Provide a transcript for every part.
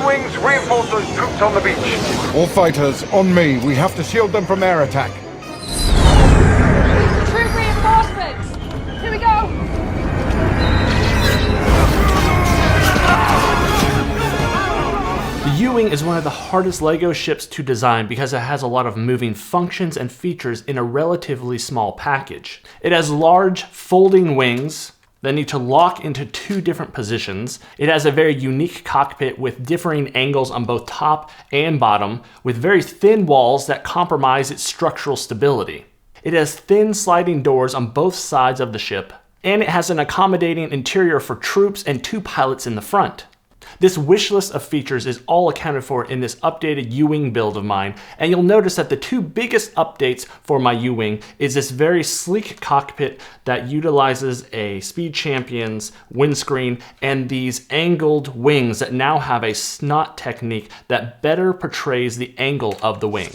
Y-Wings, reinforce those troops on the beach. All fighters, on me. We have to shield them from air attack. Troop reinforcements! Here we go! The U-Wing is one of the hardest LEGO ships to design because it has a lot of moving functions and features in a relatively small package. It has large folding wings that need to lock into two different positions. It has a very unique cockpit with differing angles on both top and bottom, with very thin walls that compromise its structural stability. It has thin sliding doors on both sides of the ship, and it has an accommodating interior for troops and two pilots in the front. This wish list of features is all accounted for in this updated U-Wing build of mine, and you'll notice that the two biggest updates for my U-Wing is this very sleek cockpit that utilizes a Speed Champions windscreen and these angled wings that now have a snot technique that better portrays the angle of the wing.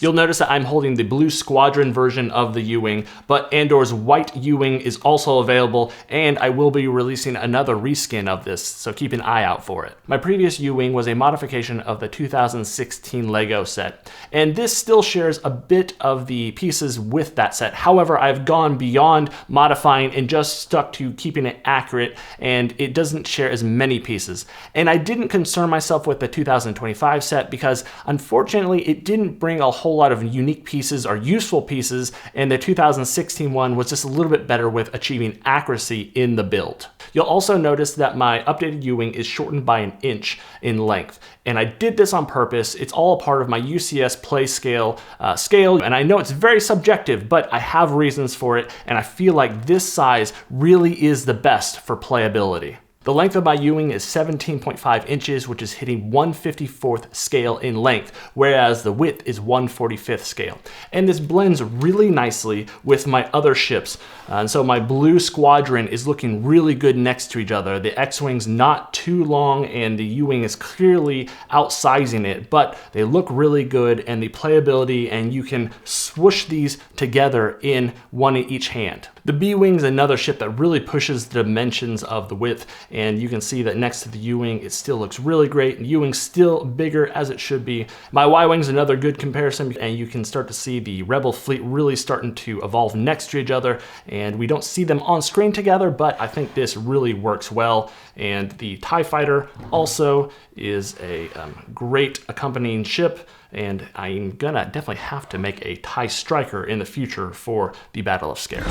You'll notice that I'm holding the Blue Squadron version of the U-Wing, but Andor's White U-Wing is also available, and I will be releasing another reskin of this, so keep an eye out for it. My previous U-Wing was a modification of the 2016 LEGO set, and this still shares a bit of the pieces with that set. However, I've gone beyond modifying and just stuck to keeping it accurate, and it doesn't share as many pieces. And I didn't concern myself with the 2025 set because unfortunately it didn't bring a whole lot of unique pieces or useful pieces, and the 2016 one was just a little bit better with achieving accuracy in the build. You'll also notice that my updated U-Wing is shortened by 1 inch in length, and I did this on purpose. It's all a part of my UCS play scale, and I know it's very subjective, but I have reasons for it, and I feel like this size really is the best for playability. The length of my U-Wing is 17.5 inches, which is hitting 1/54th scale in length, whereas the width is 1/45th scale. And this blends really nicely with my other ships. And so my Blue Squadron is looking really good next to each other. The X-Wing's not too long, and the U-Wing is clearly outsizing it, but they look really good, and the playability, and you can swoosh these together in one in each hand. The B-Wing is another ship that really pushes the dimensions of the width, and you can see that next to the U-Wing, it still looks really great. The U-Wing's still bigger as it should be. My Y-Wing's another good comparison, and you can start to see the Rebel fleet really starting to evolve next to each other, and we don't see them on screen together, but I think this really works well. And the TIE Fighter also is a great accompanying ship, and I'm gonna definitely have to make a TIE Striker in the future for the Battle of Scarif.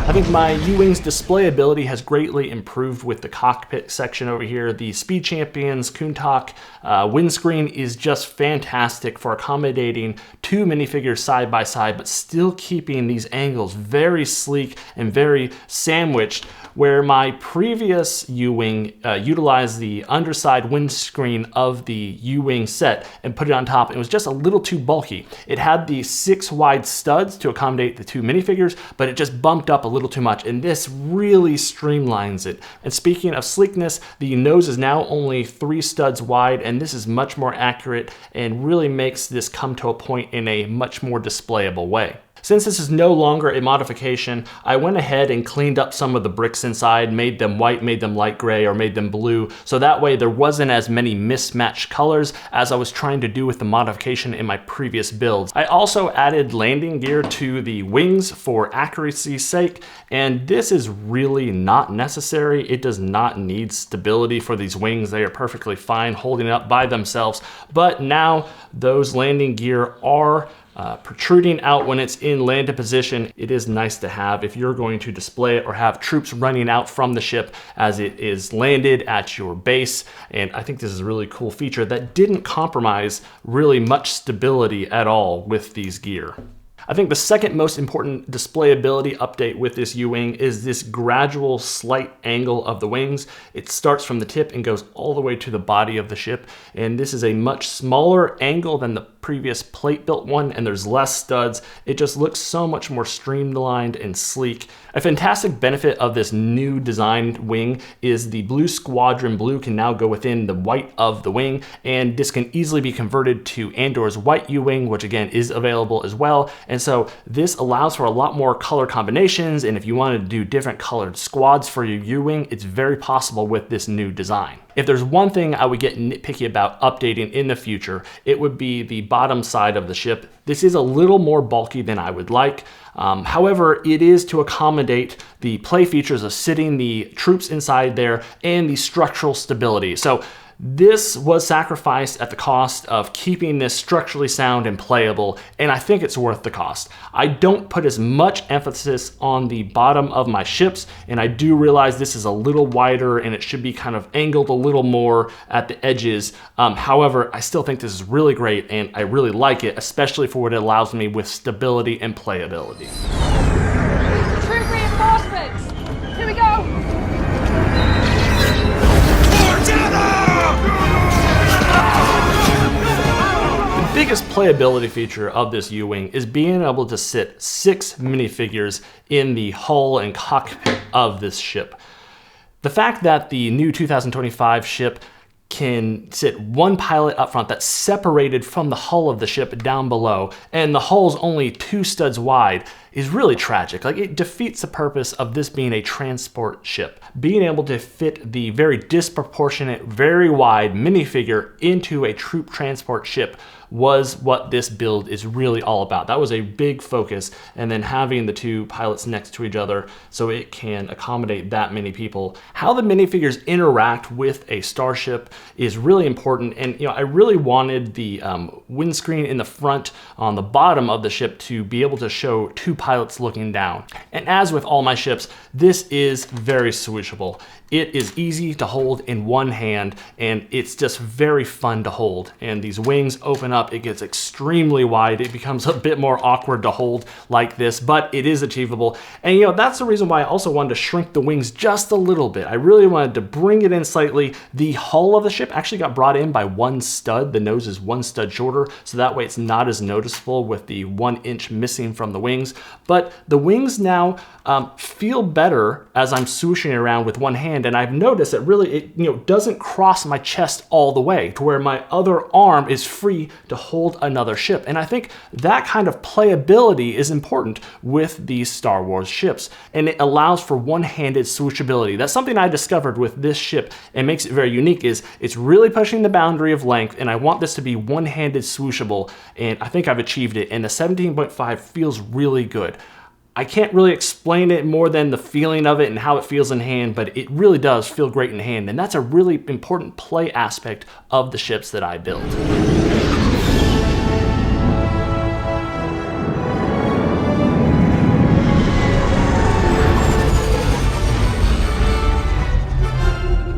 I think my U-Wing's displayability has greatly improved with the cockpit section over here. The Speed Champions Countach windscreen is just fantastic for accommodating two minifigures side by side, but still keeping these angles very sleek and very sandwiched, where my previous U-Wing utilized the underside windscreen of the U-Wing set and put it on top. It was just a little too bulky. It had the 6 wide studs to accommodate the two minifigures, but it just bumped up a little too much, and this really streamlines it. And speaking of sleekness, the nose is now only 3 studs wide, and this is much more accurate and really makes this come to a point in a much more displayable way. Since this is no longer a modification, I went ahead and cleaned up some of the bricks inside, made them white, made them light gray, or made them blue, so that way there wasn't as many mismatched colors as I was trying to do with the modification in my previous builds. I also added landing gear to the wings for accuracy's sake, and this is really not necessary. It does not need stability for these wings. They are perfectly fine holding up by themselves, but now those landing gear are protruding out when it's in landed position. It is nice to have if you're going to display it or have troops running out from the ship as it is landed at your base. And I think this is a really cool feature that didn't compromise really much stability at all with these gear. I think the second most important displayability update with this U-Wing is this gradual slight angle of the wings. It starts from the tip and goes all the way to the body of the ship, and this is a much smaller angle than the previous plate built one and there's less studs. It just looks so much more streamlined and sleek. A fantastic benefit of this new designed wing is the Blue Squadron blue can now go within the white of the wing, and this can easily be converted to Andor's White U-Wing, which again is available as well. And so this allows for a lot more color combinations, and if you wanted to do different colored squads for your U-Wing, it's very possible with this new design. If there's one thing I would get nitpicky about updating in the future, it would be the bottom side of the ship. This is a little more bulky than I would like. However, it is to accommodate the play features of sitting the troops inside there and the structural stability. So this was sacrificed at the cost of keeping this structurally sound and playable, and I think it's worth the cost. I don't put as much emphasis on the bottom of my ships, and I do realize this is a little wider and it should be kind of angled a little more at the edges. However, I still think this is really great and I really like it, especially for what it allows me with stability and playability. Troop reinforcements! Here we go! The biggest playability feature of this U-Wing is being able to sit 6 minifigures in the hull and cockpit of this ship. The fact that the new 2025 ship can sit one pilot up front that's separated from the hull of the ship down below, and the hull's only 2 studs wide, is really tragic. Like, it defeats the purpose of this being a transport ship. Being able to fit the very disproportionate, very wide minifigure into a troop transport ship was what this build is really all about. That was a big focus, and then having the 2 pilots next to each other so it can accommodate that many people. How the minifigures interact with a starship is really important, and I really wanted the windscreen in the front on the bottom of the ship to be able to show 2 pilots looking down. And as with all my ships, this is very swooshable. It is easy to hold in one hand, and it's just very fun to hold. And these wings open up, it gets extremely wide. It becomes a bit more awkward to hold like this, but it is achievable. And that's the reason why I also wanted to shrink the wings just a little bit. I really wanted to bring it in slightly. The hull of the ship actually got brought in by 1 stud. The nose is 1 stud shorter, so that way it's not as noticeable with the 1 inch missing from the wings. But the wings now feel better as I'm swooshing around with one hand, and I've noticed that really it doesn't cross my chest all the way to where my other arm is free to hold another ship. And I think that kind of playability is important with these Star Wars ships, and it allows for one-handed swooshability. That's something I discovered with this ship and makes it very unique. Is it's really pushing the boundary of length, and I want this to be one-handed swooshable, and I think I've achieved it, and the 17.5 feels really good. I can't really explain it more than the feeling of it and how it feels in hand, but it really does feel great in hand, and that's a really important play aspect of the ships that I build.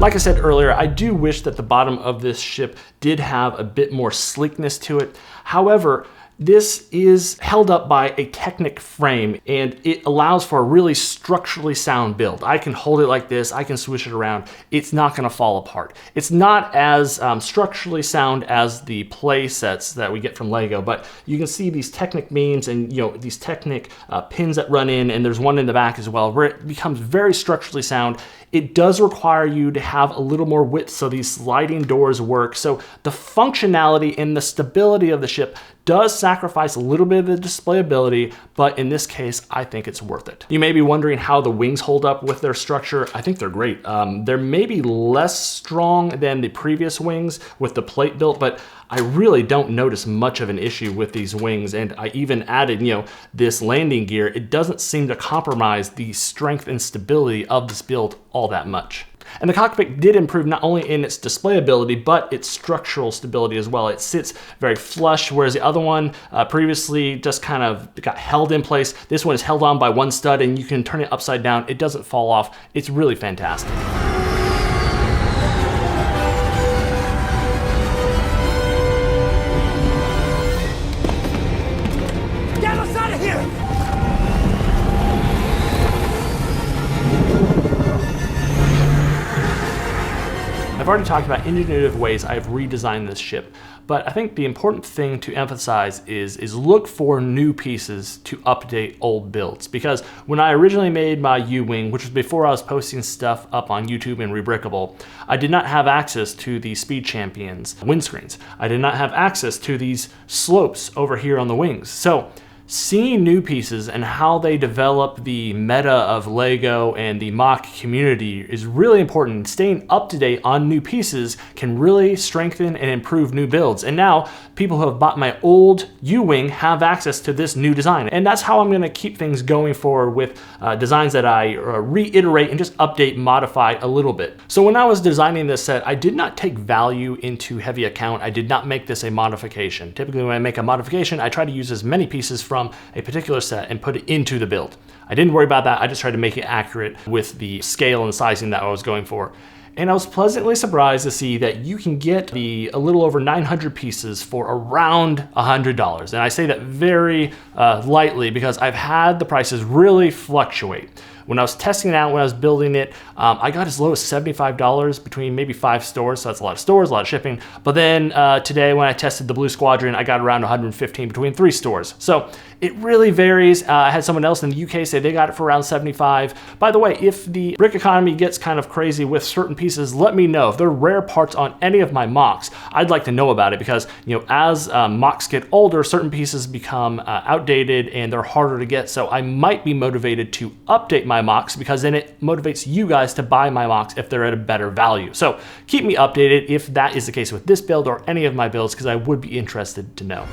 Like I said earlier, I do wish that the bottom of this ship did have a bit more sleekness to it. However, this is held up by a Technic frame, and it allows for a really structurally sound build. I can hold it like this, I can swoosh it around, it's not gonna fall apart. It's not as structurally sound as the play sets that we get from Lego, but you can see these Technic beams and these Technic pins that run in, and there's one in the back as well, where it becomes very structurally sound. It does require you to have a little more width so these sliding doors work. So the functionality and the stability of the ship does sacrifice a little bit of the displayability, but in this case, I think it's worth it. You may be wondering how the wings hold up with their structure. I think they're great. They're maybe less strong than the previous wings with the plate built, but I really don't notice much of an issue with these wings, and I even added, this landing gear. It doesn't seem to compromise the strength and stability of this build all that much. And the cockpit did improve not only in its displayability, but its structural stability as well. It sits very flush, whereas the other one previously just kind of got held in place. This one is held on by 1 stud, and you can turn it upside down. It doesn't fall off. It's really fantastic. Get us out of here! I've already talked about ingenuitive ways I've redesigned this ship, But I think the important thing to emphasize is look for new pieces to update old builds. Because when I originally made my U-Wing, which was before I was posting stuff up on YouTube and Rebrickable, I did not have access to the Speed Champions windscreens. I did not have access to these slopes over here on the wings. So seeing new pieces and how they develop the meta of LEGO and the mock community is really important. Staying up to date on new pieces can really strengthen and improve new builds. And now people who have bought my old U-Wing have access to this new design. And that's how I'm gonna keep things going forward with designs that I reiterate and just update, modify a little bit. So when I was designing this set, I did not take value into heavy account. I did not make this a modification. Typically when I make a modification, I try to use as many pieces from a particular set and put it into the build. I didn't worry about that. I just tried to make it accurate with the scale and sizing that I was going for. And I was pleasantly surprised to see that you can get a little over 900 pieces for around $100. And I say that very lightly because I've had the prices really fluctuate. When I was testing it out, when I was building it, I got as low as $75 between maybe 5 stores. So that's a lot of stores, a lot of shipping. But then today when I tested the Blue Squadron, I got around 115 between 3 stores. So it really varies. I had someone else in the UK say they got it for around 75. By the way, if the brick economy gets kind of crazy with certain pieces, let me know. If there are rare parts on any of my mocks, I'd like to know about it because, you know, as mocks get older, certain pieces become outdated and they're harder to get. So I might be motivated to update my mocks because then it motivates you guys to buy my mocks if they're at a better value. So keep me updated if that is the case with this build or any of my builds because I would be interested to know.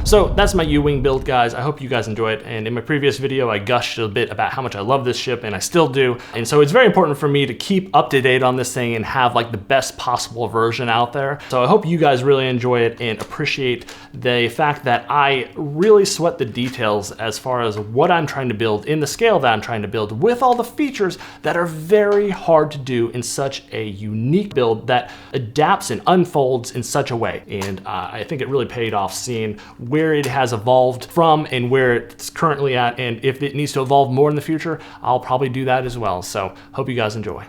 So that's my U-Wing build, guys. I hope you guys enjoy it. And in my previous video, I gushed a bit about how much I love this ship, and I still do. And so it's very important for me to keep up to date on this thing and have like the best possible version out there. So I hope you guys really enjoy it and appreciate the fact that I really sweat the details as far as what I'm trying to build in the scale that I'm trying to build with all the features that are very hard to do in such a unique build that adapts and unfolds in such a way. And I think it really paid off seeing where it has evolved from and where it's currently at. And if it needs to evolve more in the future, I'll probably do that as well. So hope you guys enjoy.